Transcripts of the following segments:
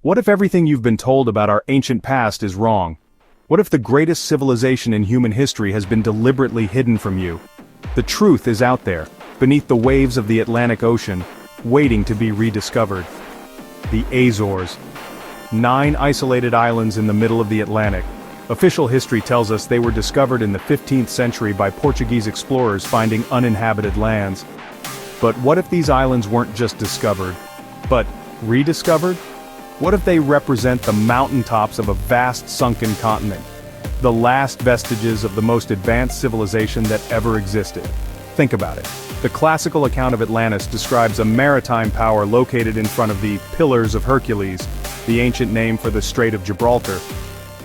What if everything you've been told about our ancient past is wrong? What if the greatest civilization in human history has been deliberately hidden from you? The truth is out there, beneath the waves of the Atlantic Ocean, waiting to be rediscovered. The Azores. 9 isolated islands in the middle of the Atlantic. Official history tells us they were discovered in the 15th century by Portuguese explorers finding uninhabited lands. But what if these islands weren't just discovered, but rediscovered? What if they represent the mountaintops of a vast sunken continent? The last vestiges of the most advanced civilization that ever existed. Think about it. The classical account of Atlantis describes a maritime power located in front of the Pillars of Hercules, the ancient name for the Strait of Gibraltar.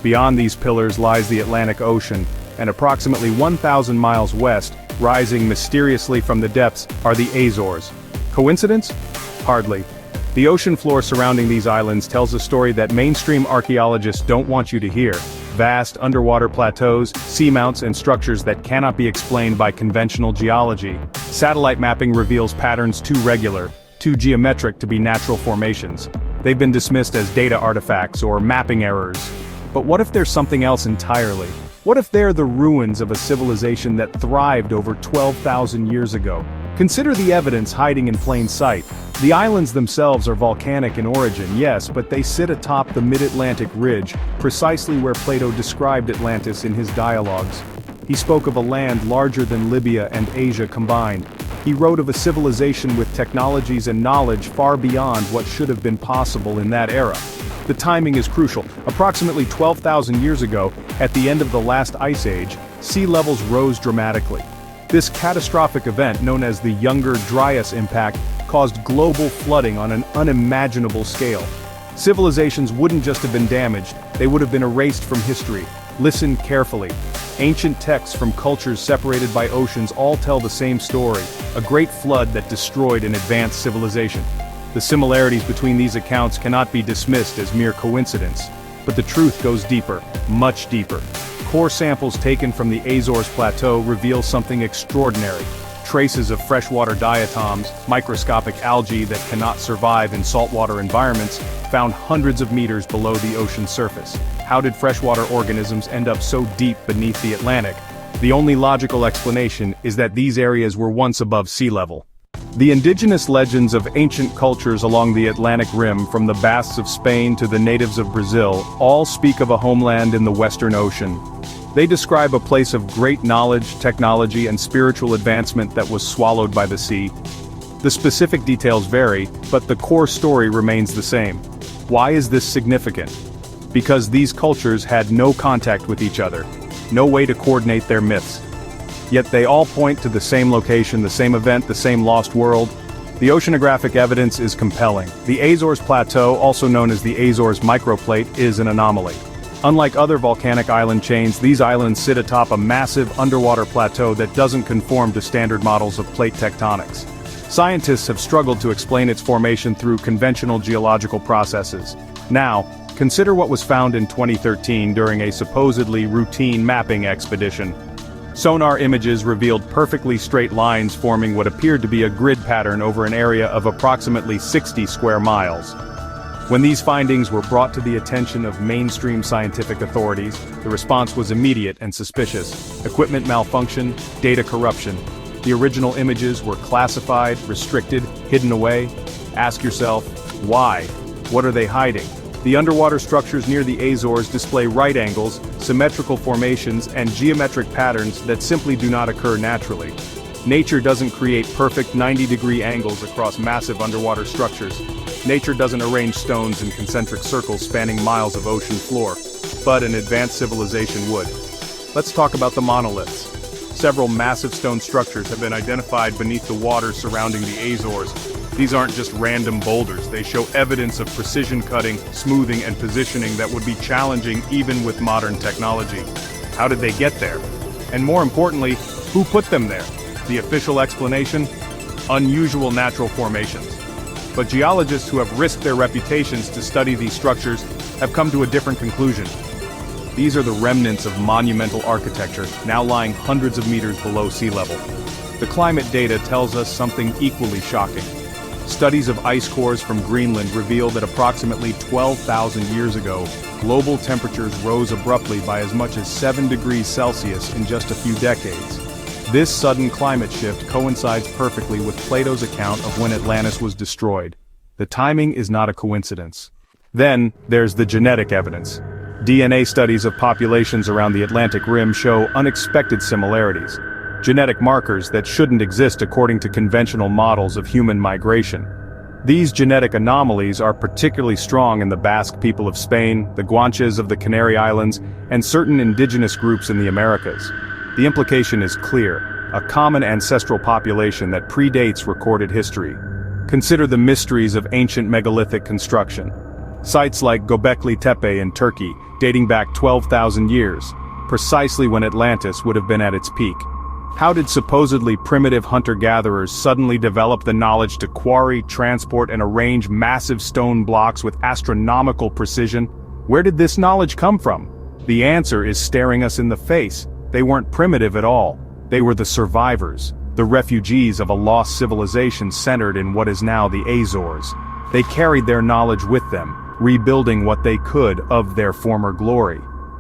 Beyond these pillars lies the Atlantic Ocean, and approximately 1,000 miles west, rising mysteriously from the depths, are the Azores. Coincidence? Hardly. The ocean floor surrounding these islands tells a story that mainstream archaeologists don't want you to hear. Vast underwater plateaus, seamounts and structures that cannot be explained by conventional geology. Satellite mapping reveals patterns too regular, too geometric to be natural formations. They've been dismissed as data artifacts or mapping errors. But what if there's something else entirely? What if they're the ruins of a civilization that thrived over 12,000 years ago? Consider the evidence hiding in plain sight. The islands themselves are volcanic in origin, yes, but they sit atop the mid-Atlantic ridge, precisely where Plato described Atlantis in his dialogues. He spoke of a land larger than Libya and Asia combined. He wrote of a civilization with technologies and knowledge far beyond what should have been possible in that era. The timing is crucial. Approximately 12,000 years ago, at the end of the last ice age, sea levels rose dramatically. This catastrophic event, known as the Younger Dryas impact, caused global flooding on an unimaginable scale. Civilizations wouldn't just have been damaged, they would have been erased from history. Listen carefully. Ancient texts from cultures separated by oceans all tell the same story, a great flood that destroyed an advanced civilization. The similarities between these accounts cannot be dismissed as mere coincidence. But the truth goes deeper, much deeper. Core samples taken from the Azores Plateau reveal something extraordinary. Traces of freshwater diatoms, microscopic algae that cannot survive in saltwater environments, found hundreds of meters below the ocean's surface. How did freshwater organisms end up so deep beneath the Atlantic? The only logical explanation is that these areas were once above sea level. The indigenous legends of ancient cultures along the Atlantic Rim, from the Basques of Spain to the natives of Brazil, all speak of a homeland in the Western Ocean. They describe a place of great knowledge, technology, and spiritual advancement that was swallowed by the sea. The specific details vary, but the core story remains the same. Why is this significant? Because these cultures had no contact with each other, no way to coordinate their myths. Yet they all point to the same location, the same event, the same lost world. The oceanographic evidence is compelling. The Azores Plateau, also known as the Azores microplate, is an anomaly. Unlike other volcanic island chains, these islands sit atop a massive underwater plateau that doesn't conform to standard models of plate tectonics. Scientists have struggled to explain its formation through conventional geological processes. Now, consider what was found in 2013 during a supposedly routine mapping expedition. Sonar images revealed perfectly straight lines forming what appeared to be a grid pattern over an area of approximately 60 square miles. When these findings were brought to the attention of mainstream scientific authorities, the response was immediate and suspicious. Equipment malfunction, data corruption. The original images were classified, restricted, hidden away. Ask yourself, why? What are they hiding? The underwater structures near the Azores display right angles, symmetrical formations, and geometric patterns that simply do not occur naturally. Nature doesn't create perfect 90-degree angles across massive underwater structures. Nature doesn't arrange stones in concentric circles spanning miles of ocean floor, but an advanced civilization would. Let's talk about the monoliths. Several massive stone structures have been identified beneath the water surrounding the Azores. These aren't just random boulders, they show evidence of precision cutting, smoothing, and positioning that would be challenging even with modern technology. How did they get there? And more importantly, who put them there? The official explanation? Unusual natural formations. But geologists who have risked their reputations to study these structures have come to a different conclusion. These are the remnants of monumental architecture, now lying hundreds of meters below sea level. The climate data tells us something equally shocking. Studies of ice cores from Greenland reveal that approximately 12,000 years ago, global temperatures rose abruptly by as much as 7 degrees Celsius in just a few decades. This sudden climate shift coincides perfectly with Plato's account of when Atlantis was destroyed. The timing is not a coincidence. Then, there's the genetic evidence. DNA studies of populations around the Atlantic Rim show unexpected similarities. Genetic markers that shouldn't exist according to conventional models of human migration. These genetic anomalies are particularly strong in the Basque people of Spain, the Guanches of the Canary Islands, and certain indigenous groups in the Americas. The implication is clear: a common ancestral population that predates recorded history. Consider the mysteries of ancient megalithic construction. Sites like Göbekli Tepe in Turkey, dating back 12,000 years, precisely when Atlantis would have been at its peak. How did supposedly primitive hunter-gatherers suddenly develop the knowledge to quarry, transport, and arrange massive stone blocks with astronomical precision? Where did this knowledge come from? The answer is staring us in the face. They weren't primitive at all. They were the survivors, the refugees of a lost civilization centered in what is now the Azores. They carried their knowledge with them, rebuilding what they could of their former glory.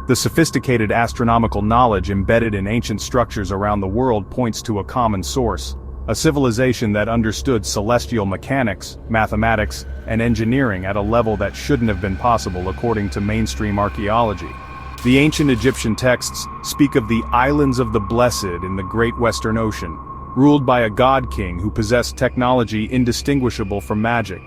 The sophisticated astronomical knowledge embedded in ancient structures around the world points to a common source, a civilization that understood celestial mechanics, mathematics, and engineering at a level that shouldn't have been possible according to mainstream archaeology. The ancient Egyptian texts speak of the Islands of the Blessed in the Great Western Ocean, ruled by a god-king who possessed technology indistinguishable from magic.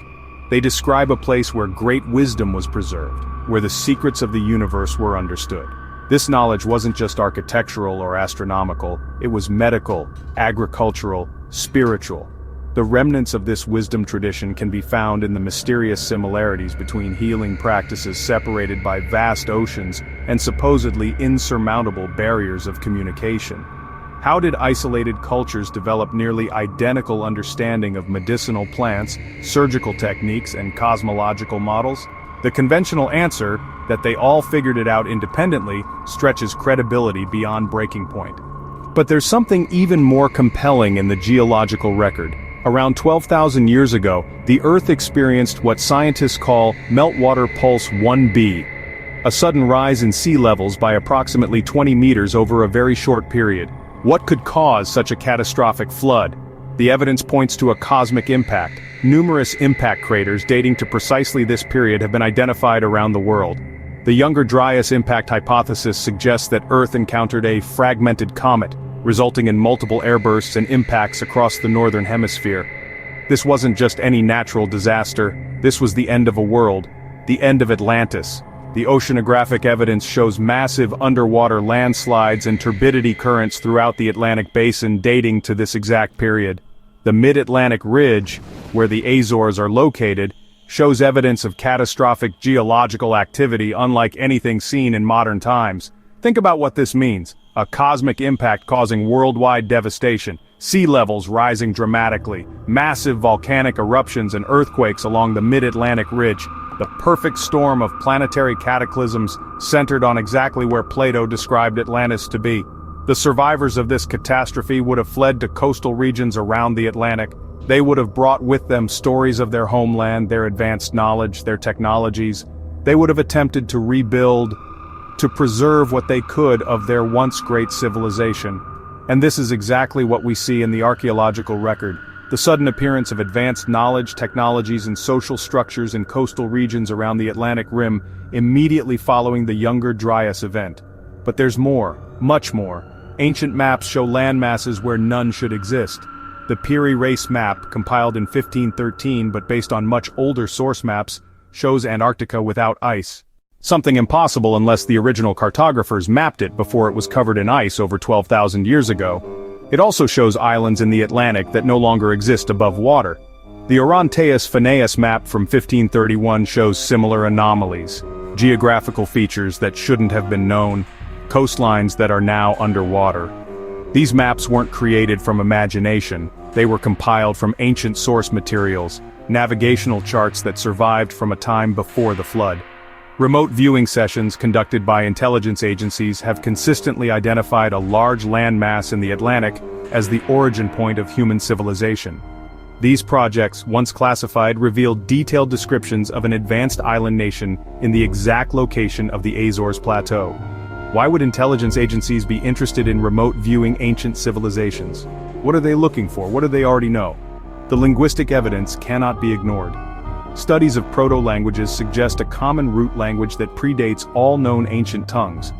They describe a place where great wisdom was preserved, where the secrets of the universe were understood. This knowledge wasn't just architectural or astronomical, it was medical, agricultural, spiritual. The remnants of this wisdom tradition can be found in the mysterious similarities between healing practices separated by vast oceans and supposedly insurmountable barriers of communication. How did isolated cultures develop nearly identical understanding of medicinal plants, surgical techniques, and cosmological models? The conventional answer, that they all figured it out independently, stretches credibility beyond breaking point. But there's something even more compelling in the geological record. Around 12,000 years ago, the Earth experienced what scientists call meltwater pulse 1b, a sudden rise in sea levels by approximately 20 meters over a very short period. What could cause such a catastrophic flood? The evidence points to a cosmic impact. Numerous impact craters dating to precisely this period have been identified around the world. The Younger Dryas impact hypothesis suggests that Earth encountered a fragmented comet, resulting in multiple airbursts and impacts across the northern hemisphere. This wasn't just any natural disaster, this was the end of a world, the end of Atlantis. The oceanographic evidence shows massive underwater landslides and turbidity currents throughout the Atlantic basin dating to this exact period. The mid-Atlantic ridge, where the Azores are located, shows evidence of catastrophic geological activity unlike anything seen in modern times. Think about what this means. A cosmic impact causing worldwide devastation, sea levels rising dramatically, massive volcanic eruptions and earthquakes along the mid-Atlantic ridge. The perfect storm of planetary cataclysms centered on exactly where Plato described Atlantis to be. The survivors of this catastrophe would have fled to coastal regions around the Atlantic. They would have brought with them stories of their homeland, their advanced knowledge, their technologies. They would have attempted to rebuild, to preserve what they could of their once great civilization. And this is exactly what we see in the archaeological record. The sudden appearance of advanced knowledge, technologies, and social structures in coastal regions around the Atlantic Rim immediately following the Younger Dryas event. But there's more, much more. Ancient maps show land masses where none should exist. The Piri Reis map, compiled in 1513 but based on much older source maps, shows Antarctica without ice. Something impossible unless the original cartographers mapped it before it was covered in ice over 12,000 years ago. It also shows islands in the Atlantic that no longer exist above water. The Oronteus Phineus map from 1531 shows similar anomalies, geographical features that shouldn't have been known, coastlines that are now underwater. These maps weren't created from imagination, they were compiled from ancient source materials, navigational charts that survived from a time before the flood. Remote viewing sessions conducted by intelligence agencies have consistently identified a large landmass in the Atlantic as the origin point of human civilization. These projects, once classified, revealed detailed descriptions of an advanced island nation in the exact location of the Azores Plateau. Why would intelligence agencies be interested in remote viewing ancient civilizations? What are they looking for? What do they already know? The linguistic evidence cannot be ignored. Studies of proto-languages suggest a common root language that predates all known ancient tongues.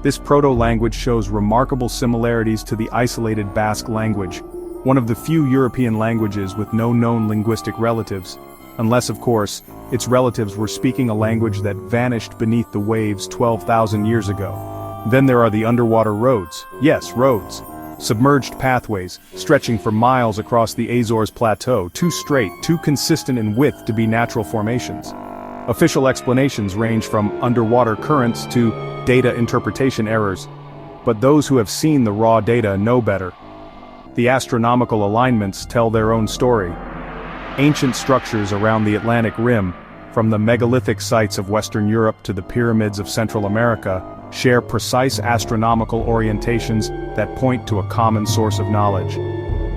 This proto-language shows remarkable similarities to the isolated Basque language, one of the few European languages with no known linguistic relatives, unless, of course, its relatives were speaking a language that vanished beneath the waves 12,000 years ago. Then there are the underwater roads. Yes, roads. Submerged pathways, stretching for miles across the Azores Plateau, too straight, too consistent in width to be natural formations. Official explanations range from underwater currents to data interpretation errors, but those who have seen the raw data know better. The astronomical alignments tell their own story. Ancient structures around the Atlantic Rim, from the megalithic sites of Western Europe to the pyramids of Central America, share precise astronomical orientations that point to a common source of knowledge.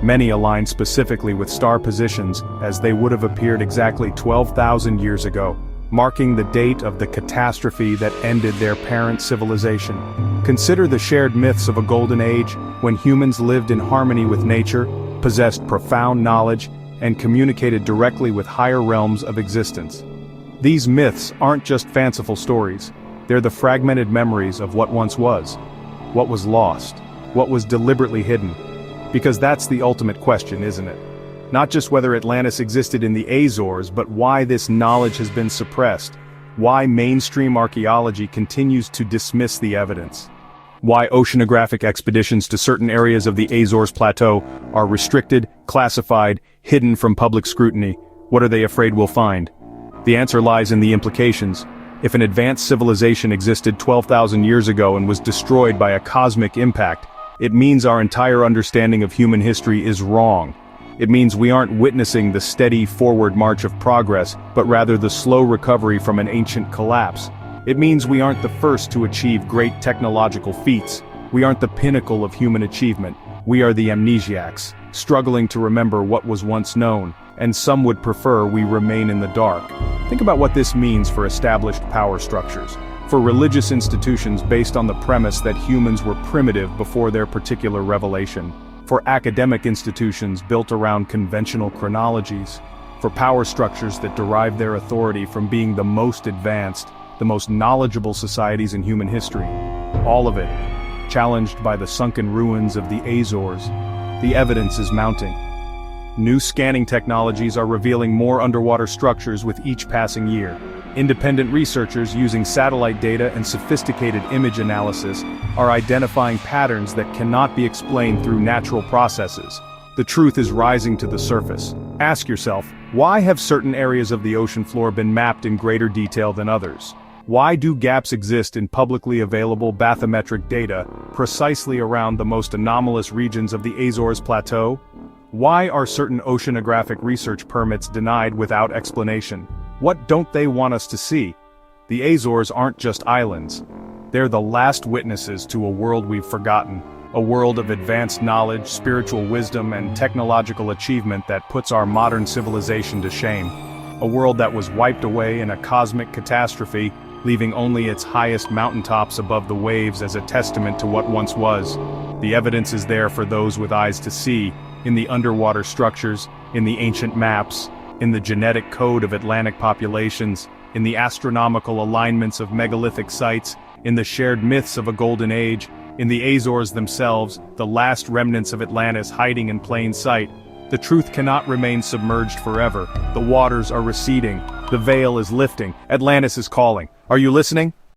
Many align specifically with star positions, as they would have appeared exactly 12,000 years ago, marking the date of the catastrophe that ended their parent civilization. Consider the shared myths of a golden age, when humans lived in harmony with nature, possessed profound knowledge, and communicated directly with higher realms of existence. These myths aren't just fanciful stories. They're the fragmented memories of what once was lost, what was deliberately hidden. Because that's the ultimate question, isn't it? Not just whether Atlantis existed in the Azores, but why this knowledge has been suppressed. Why mainstream archaeology continues to dismiss the evidence. Why oceanographic expeditions to certain areas of the Azores Plateau are restricted, classified, hidden from public scrutiny. What are they afraid we'll find? The answer lies in the implications. If an advanced civilization existed 12,000 years ago and was destroyed by a cosmic impact, it means our entire understanding of human history is wrong. It means we aren't witnessing the steady forward march of progress, but rather the slow recovery from an ancient collapse. It means we aren't the first to achieve great technological feats. We aren't the pinnacle of human achievement. We are the amnesiacs, struggling to remember what was once known, and some would prefer we remain in the dark. Think about what this means for established power structures, for religious institutions based on the premise that humans were primitive before their particular revelation, for academic institutions built around conventional chronologies, for power structures that derive their authority from being the most advanced, the most knowledgeable societies in human history. All of it, challenged by the sunken ruins of the Azores. The evidence is mounting. New scanning technologies are revealing more underwater structures with each passing year. Independent researchers using satellite data and sophisticated image analysis are identifying patterns that cannot be explained through natural processes. The truth is rising to the surface. Ask yourself, why have certain areas of the ocean floor been mapped in greater detail than others? Why do gaps exist in publicly available bathymetric data precisely around the most anomalous regions of the Azores Plateau? Why are certain oceanographic research permits denied without explanation? What don't they want us to see? The Azores aren't just islands. They're the last witnesses to a world we've forgotten, a world of advanced knowledge, spiritual wisdom, and technological achievement that puts our modern civilization to shame. A world that was wiped away in a cosmic catastrophe, leaving only its highest mountaintops above the waves as a testament to what once was. The evidence is there for those with eyes to see, in the underwater structures, in the ancient maps, in the genetic code of Atlantic populations, in the astronomical alignments of megalithic sites, in the shared myths of a golden age, in the Azores themselves, the last remnants of Atlantis hiding in plain sight. The truth cannot remain submerged forever. The waters are receding. The veil is lifting. Atlantis is calling. Are you listening?